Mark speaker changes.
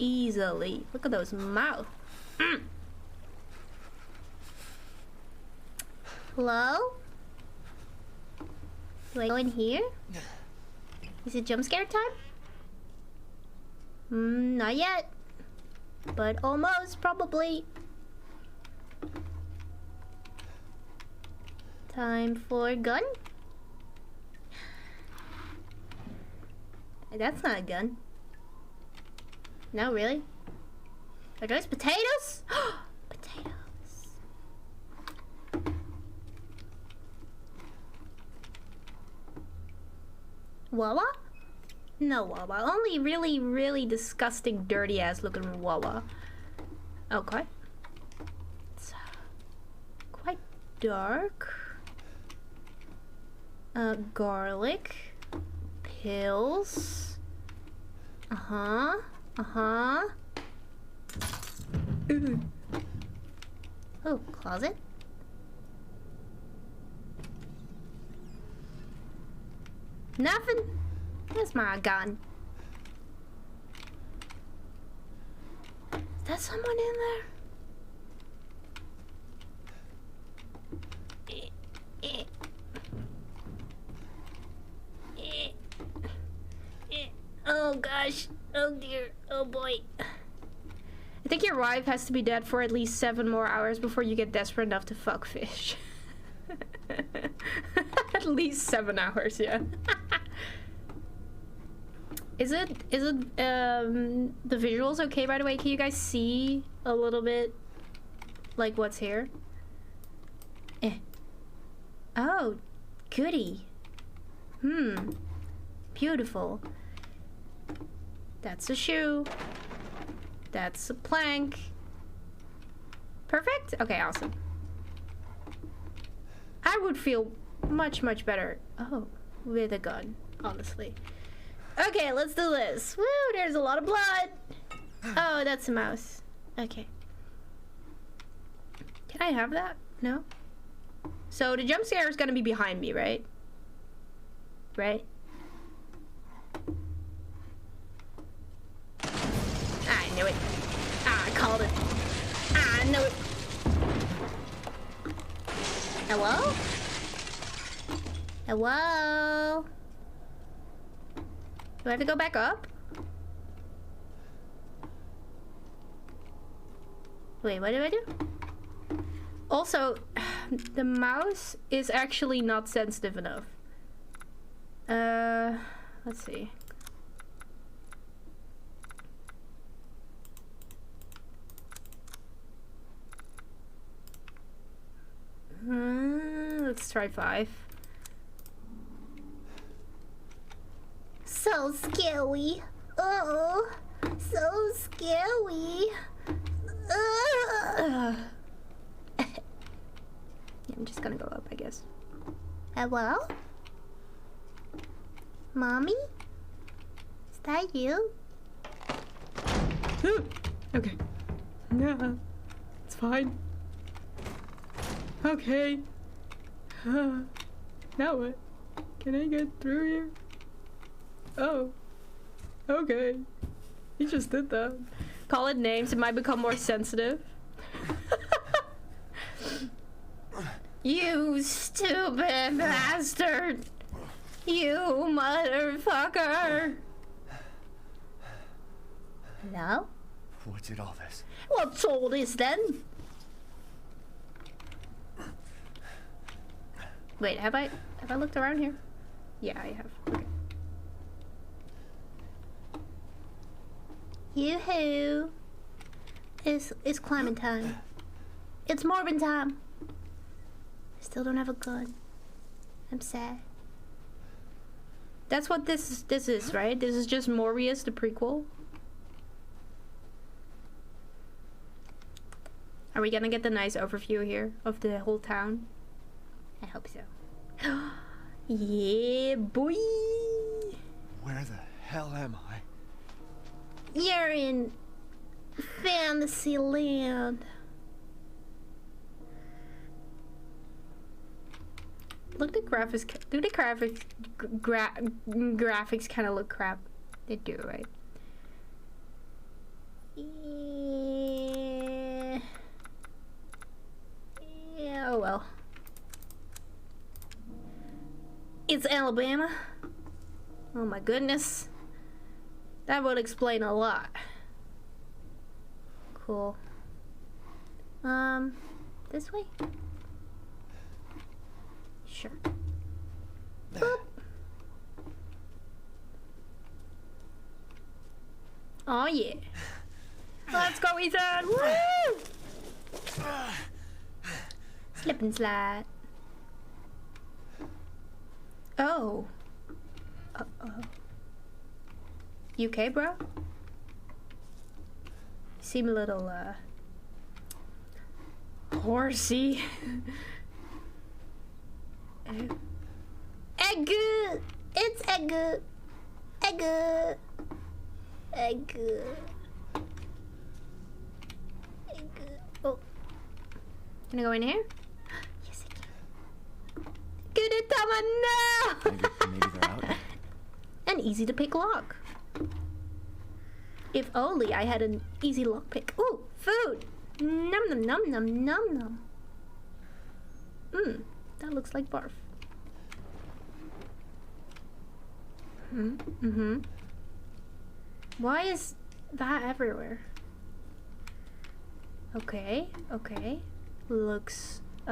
Speaker 1: easily. Look at those mouths. Hello? Do I go in here? Is it jump scare time? Not yet. But almost, probably. Time for gun? That's not a gun. No, really? Are those potatoes? Potatoes. Wawa? No Wawa. Only really, really disgusting, dirty ass looking Wawa. Okay. It's quite dark. Garlic. Pills. Oh, closet. Nothing. That's my gun. Is that someone in there? Oh gosh. Oh dear. Oh boy. I think your wife has to be dead for at least 7 more hours before you get desperate enough to fuck fish. At least 7 hours, yeah. Is it the visuals okay, by the way? Can you guys see a little bit like what's here? Oh, goody. Beautiful. That's a shoe. That's a plank. Perfect? Okay, awesome. I would feel much, much better. Oh, with a gun, honestly. Okay, let's do this. Woo, there's a lot of blood. Oh, that's a mouse. Okay. Can I have that? No? So the jump scare is gonna be behind me, right? Right? I knew it. I called it. I knew it. Hello? Hello? Do I have to go back up? Wait, what do I do? Also, the mouse is actually not sensitive enough. Let's see. Let's try 5. So scary. Oh, so scary. I'm just gonna go up, I guess. Hello? Mommy? Is that you?
Speaker 2: Okay. Yeah, it's fine. Okay. Now what? Can I get through here? Oh. Okay. He just did that.
Speaker 1: Call it names, it might become more sensitive. You stupid bastard! You motherfucker! Hello?
Speaker 3: What's it all this?
Speaker 1: What's all this then? Wait, have I looked around here? Yeah, I have. Okay. Yoo-hoo! It's climbing time. It's Morbin time. I still don't have a gun. I'm sad. That's what this is, right? This is just Morbius, the prequel. Are we gonna get the nice overview here of the whole town? I hope so. Yeah, boy!
Speaker 3: Where the hell am I?
Speaker 1: You're in Fantasyland. Look, the graphics. Do the graphics kind of look crap? They do, right? Yeah, oh well. It's Alabama. Oh my goodness. That would explain a lot. Cool. This way? Sure. Boop. Oh yeah. Let's go, Ethan! Woo! Slip and slide. Oh. Uh-oh. You okay, bro? You seem a little, horsey. Egg! It's egg! Egg! Egg! Egg! Oh. Can I go in here? Yes, I can. Good at no!
Speaker 3: Maybe they're out.
Speaker 1: An easy to pick lock. If only I had an easy lock pick. Ooh, food! Num num num num num num. That looks like barf. Why is that everywhere? Okay, okay. Looks